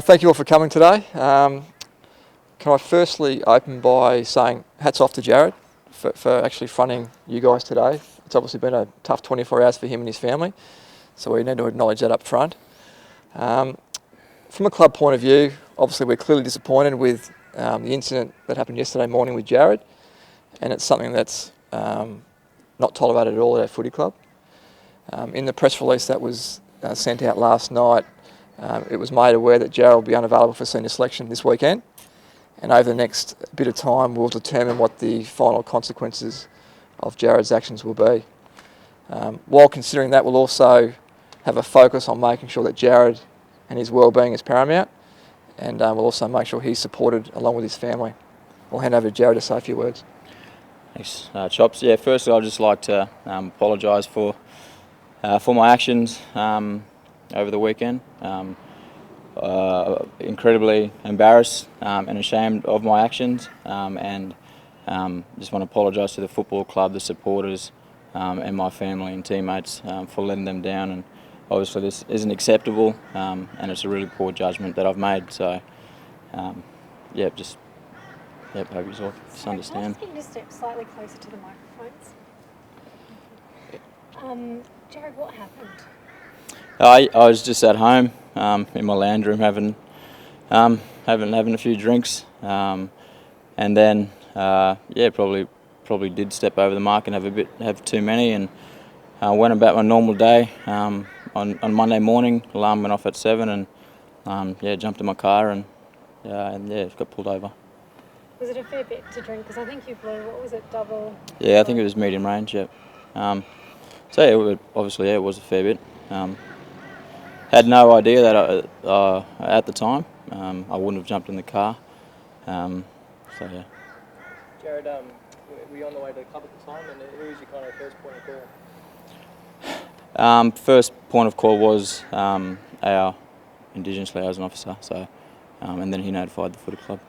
Thank you all for coming today. Can I firstly open by saying hats off to Jarrod for actually fronting you guys today. It's obviously been a tough 24 hours for him and his family, so we need to acknowledge that up front. From a club point of view, obviously we're clearly disappointed with the incident that happened yesterday morning with Jarrod, and it's something that's not tolerated at all at our footy club. In the press release that was sent out last night, it was made aware that Jarrod will be unavailable for senior selection this weekend, and over the next bit of time we'll determine what the final consequences of Jarrod's actions will be. While considering that, we'll also have a focus on making sure that Jarrod and his well-being is paramount, and we'll also make sure he's supported along with his family. I'll hand over to Jarrod to say a few words. Thanks, Chops. Yeah, firstly I'd just like to apologise for my actions over the weekend. Incredibly embarrassed and ashamed of my actions, and just want to apologise to the football club, the supporters, and my family and teammates for letting them down. And obviously this isn't acceptable, and it's a really poor judgment that I've made. So, hope you all understand. Can you just step slightly closer to the microphones? Jarrod, what happened? I was just at home in my lounge room having a few drinks, and then probably did step over the mark and have too many, and went about my normal day. On Monday morning, alarm went off at 7, and jumped in my car and got pulled over. Was it a fair bit to drink? Because I think you blew, what was it, double? Yeah, I think it was medium range. Yeah. It was a fair bit. Had no idea that at the time I wouldn't have jumped in the car. Jarrod, were you on the way to the club at the time, and who was your kind of first point of call? First point of call was our Indigenous liaison officer. So, and then he notified the footy club.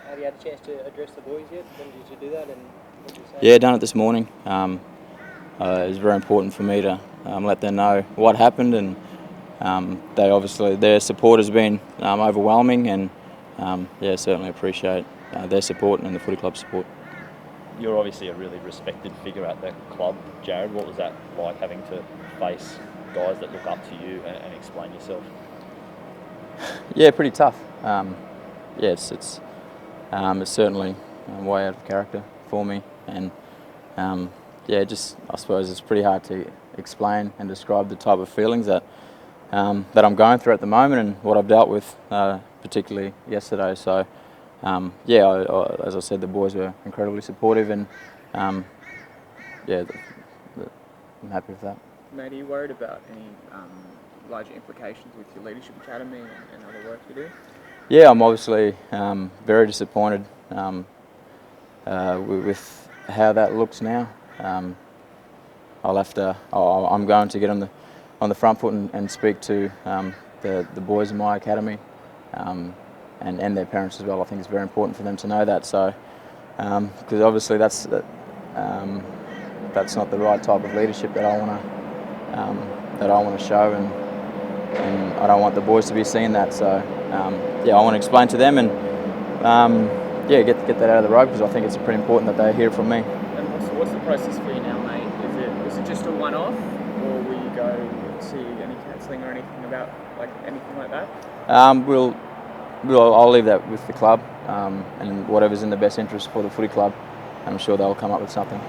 Have you had a chance to address the boys yet? When did you do that, and what did you say? Yeah, done it this morning. It was very important for me to let them know what happened, and their support has been overwhelming, and certainly appreciate their support and the footy club support. You're obviously a really respected figure at the club, Jarrod. What was that like, having to face guys that look up to you and explain yourself? Yeah, pretty tough. It's certainly way out of character for me, and I suppose it's pretty hard to explain and describe the type of feelings that I'm going through at the moment and what I've dealt with, particularly yesterday. So, as I said, the boys were incredibly supportive, and I'm happy with that. Mate, are you worried about any larger implications with your leadership academy and other work you do? Yeah, I'm obviously very disappointed with how that looks now. I'm going to get on the front foot and speak to the boys in my academy, and their parents as well. I think it's very important for them to know that. So, because obviously that's not the right type of leadership that I want to show, and I don't want the boys to be seeing that. So, I want to explain to them and get that out of the road, because I think it's pretty important that they hear it from me. And what's the process for you now, mate? Was it just a one-off, or will you go see any counselling or anything about anything like that? I'll leave that with the club, and whatever's in the best interest for the footy club. I'm sure they'll come up with something.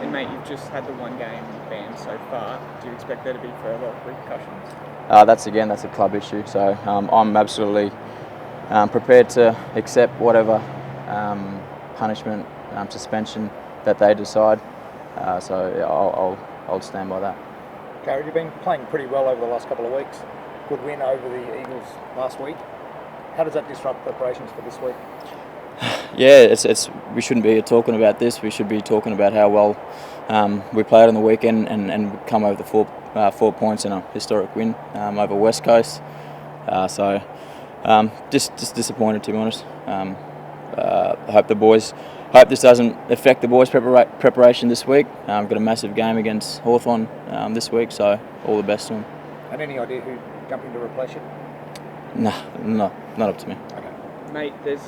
And mate, you've just had the one game ban so far. Do you expect there to be further repercussions? That's a club issue. So I'm absolutely prepared to accept whatever punishment, suspension that they decide. I'll stand by that. Jarrod, you've been playing pretty well over the last couple of weeks. Good win over the Eagles last week. How does that disrupt preparations for this week? Yeah, we shouldn't be talking about this. We should be talking about how well we played on the weekend and come over the 4 points in a historic win over West Coast. Just disappointed, to be honest. I hope the boys hope this doesn't affect the boys' preparation this week. Got a massive game against Hawthorn this week, so all the best to them. And any idea who jumped in to replace you? No, not up to me. Okay. Mate, there's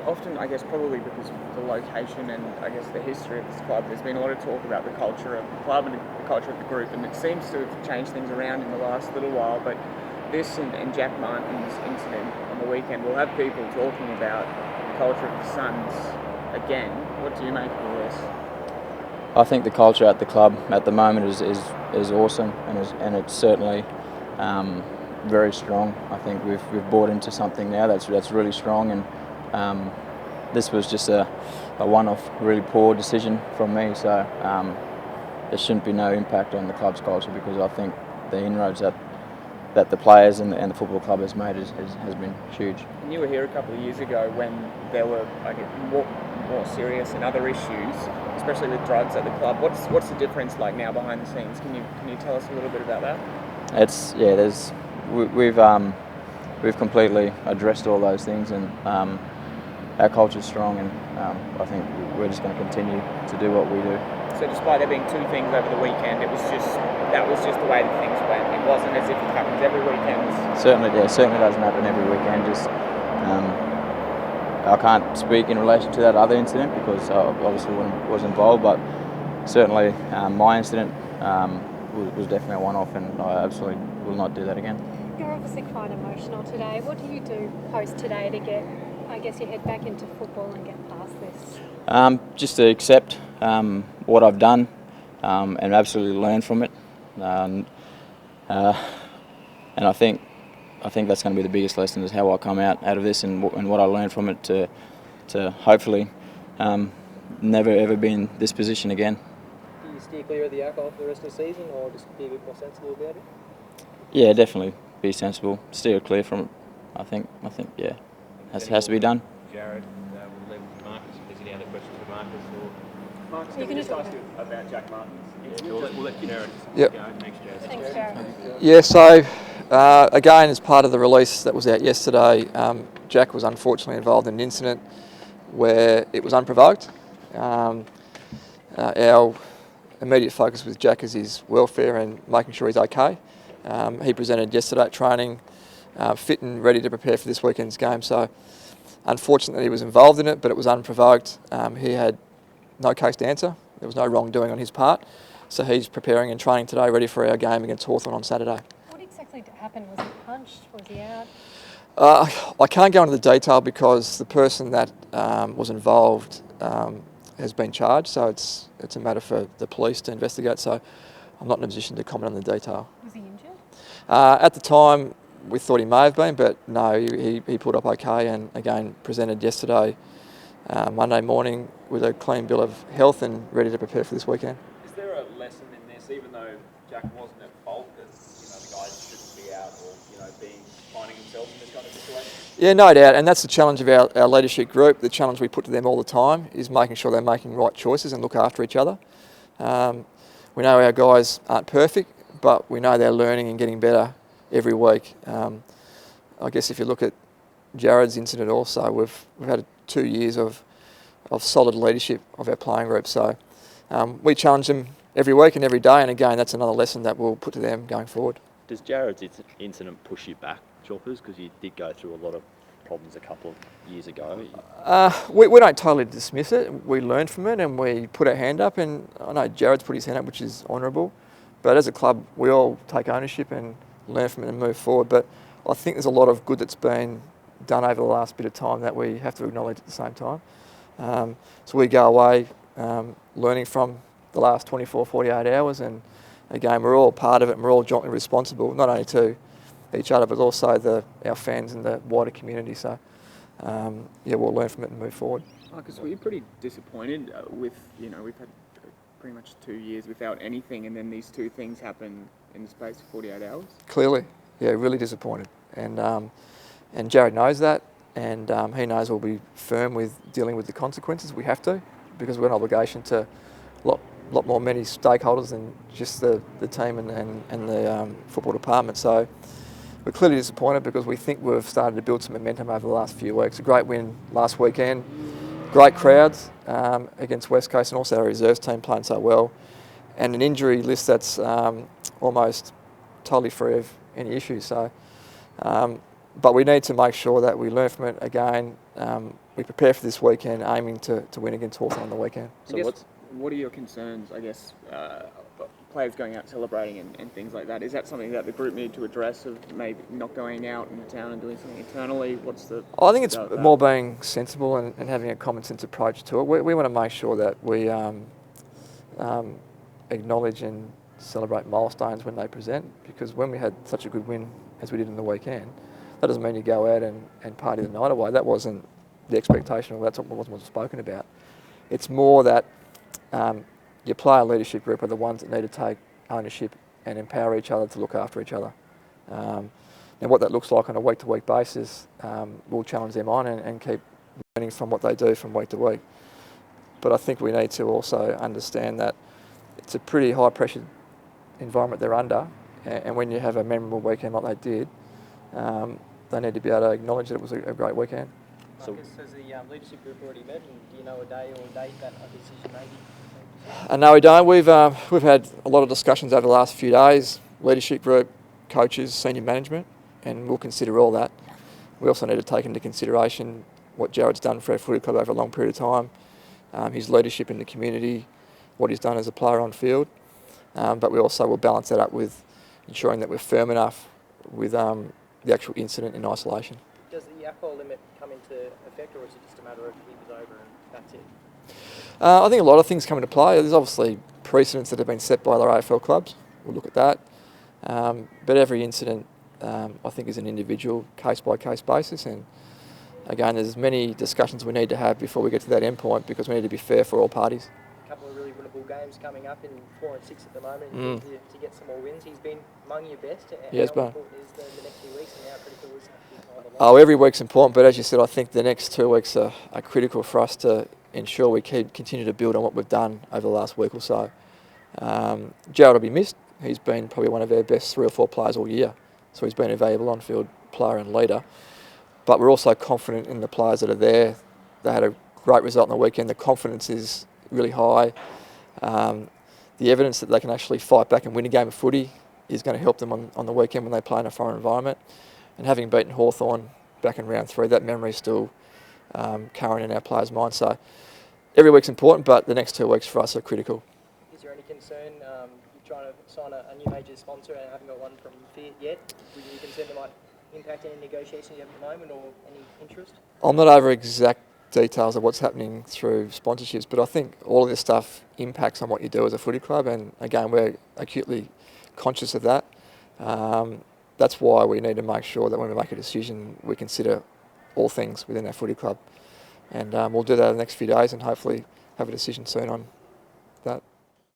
often, I guess, probably because of the location and I guess the history of this club, there's been a lot of talk about the culture of the club and the culture of the group, and it seems to have changed things around in the last little while. But this and Jack Martin's incident on the weekend will have people talking about the culture of the Suns again. What do you make of all this? I think the culture at the club at the moment is awesome, and it's certainly very strong. I think we've bought into something now that's really strong, and this was just a one-off, really poor decision from me. So there shouldn't be no impact on the club's culture, because I think the inroads that the players and the football club has made has been huge. And you were here a couple of years ago when there were, I guess, more serious and other issues, especially with drugs at the club. What's the difference like now behind the scenes? Can you tell us a little bit about that? We've completely addressed all those things, and our culture's strong, and I think we're just going to continue to do what we do. So despite there being two things over the weekend, that was just the way that things went. It wasn't as if it happens every weekend. Certainly doesn't happen every weekend. Just I can't speak in relation to that other incident because I obviously was involved, but certainly my incident was definitely a one-off, and I absolutely will not do that again. You're obviously quite emotional today. What do you do post today to get, I guess, your head back into football and get past this? Just to accept what I've done and absolutely learn from it, and I think that's going to be the biggest lesson, is how I come out of this and what I learn from it to hopefully never ever be in this position again. Do you steer clear of the alcohol for the rest of the season, or just be a bit more sensible about it? Yeah, definitely be sensible, steer clear from it. I think yeah, has to be done. Jarrod, we'll leave with Marcus. If there's any other questions for Marcus, or Marcus, You can can we just just- ask you about Jack Martin's? we'll let Jarrod Yep. go. Thanks, Jarrod. Thanks, Jarrod. Yeah, so again, as part of the release that was out yesterday, Jack was unfortunately involved in an incident where it was unprovoked. Our immediate focus with Jack is his welfare and making sure he's okay. He presented yesterday at training, fit and ready to prepare for this weekend's game. So unfortunately he was involved in it, but it was unprovoked. He had no case to answer. There was no wrongdoing on his part. So he's preparing and training today, ready for our game against Hawthorn on Saturday. What exactly happened? Was he punched? Was he out? I can't go into the detail because the person that was involved has been charged, so it's a matter for the police to investigate. So I'm not in a position to comment on the detail. Was he injured? At the time, we thought he may have been, but no, he pulled up okay, and again presented yesterday, Monday morning, with a clean bill of health and ready to prepare for this weekend. Is there a lesson in this, even though Jack wasn't at fault, that the guys shouldn't be out or finding himself in this kind of situation? Yeah, no doubt, and that's the challenge of our leadership group. The challenge we put to them all the time is making sure they're making right choices and look after each other. We know our guys aren't perfect, but we know they're learning and getting better every week. I guess if you look at Jarrod's incident also, we've had 2 years of solid leadership of our playing group. So we challenge them every week and every day, and again, that's another lesson that we'll put to them going forward. Does Jarrod's incident push you back, Choppers? Because you did go through a lot of problems a couple of years ago. We don't totally dismiss it. We learn from it and we put our hand up, and I know Jarrod's put his hand up, which is honourable. But as a club, we all take ownership and learn from it and move forward. But I think there's a lot of good that's been done over the last bit of time that we have to acknowledge at the same time. So we go away learning from the last 24, 48 hours, and again, we're all part of it and we're all jointly responsible, not only to each other, but also our fans and the wider community. So we'll learn from it and move forward. Marcus, were you pretty disappointed with, we've had pretty much 2 years without anything, and then these two things happen in the space of 48 hours? Clearly, yeah, really disappointed. And Jarrod knows that, and he knows we'll be firm with dealing with the consequences. We have to, because we've got an obligation to a lot more many stakeholders than just the team and the football department. So we're clearly disappointed because we think we've started to build some momentum over the last few weeks. A great win last weekend. great crowds against West Coast, and also our reserves team playing so well, and an injury list that's almost totally free of any issues. So, but we need to make sure that we learn from it again. We prepare for this weekend, aiming to win against Hawthorn on the weekend. So what are your concerns, I guess, players going out celebrating and things like that? Is that something that the group need to address, of maybe not going out in the town and doing something internally? I think it's more being sensible and having a common sense approach to it. We want to make sure that we acknowledge and celebrate milestones when they present, because when we had such a good win as we did in the weekend, that doesn't mean you go out and party the night away. That wasn't the expectation, or that's what was spoken about. It's more that your player leadership group are the ones that need to take ownership and empower each other to look after each other. And what that looks like on a week-to-week basis, we'll challenge them on and keep learning from what they do from week to week. But I think we need to also understand that it's a pretty high-pressure environment they're under, and when you have a memorable weekend like they did, they need to be able to acknowledge that it was a great weekend. Marcus, has the leadership group already met, and do you know a day or date that a decision may be? No, we don't. We've had a lot of discussions over the last few days, leadership group, coaches, senior management, and we'll consider all that. We also need to take into consideration what Jarrod's done for our footy club over a long period of time, his leadership in the community, what he's done as a player on field, but we also will balance that up with ensuring that we're firm enough with the actual incident in isolation. Does the alcohol limit come into effect, or is it just a matter of he was over and that's it? I think a lot of things come into play. There's obviously precedents that have been set by other AFL clubs. We'll look at that. But every incident, I think, is an individual case-by-case basis. And again, there's many discussions we need to have before we get to that end point, because we need to be fair for all parties. A couple of really winnable games coming up in 4 and 6 at the moment. You need to get some more wins. He's been among your best. Yes, how but important is the next few weeks, and how critical is it? Every week's important, but as you said, I think the next 2 weeks are critical for us to ensure we continue to build on what we've done over the last week or so. Jarrod will be missed. He's been probably one of our best 3 or 4 players all year, so he's been a valuable on-field player and leader. But we're also confident in the players that are there. They had a great result on the weekend. The confidence is really high. The evidence that they can actually fight back and win a game of footy is going to help them on the weekend when they play in a foreign environment. And having beaten Hawthorn back in round 3, that memory is still current in our players' minds. So every week's important, but the next 2 weeks for us are critical. Is there any concern you're trying to sign a new major sponsor and haven't got one from Fiat yet? Are you concerned it might impact any negotiations you have at the moment, or any interest? I'm not over exact details of what's happening through sponsorships, but I think all of this stuff impacts on what you do as a footy club, and again, we're acutely conscious of that. That's why we need to make sure that when we make a decision, we consider all things within our footy club. And we'll do that in the next few days and hopefully have a decision soon on that.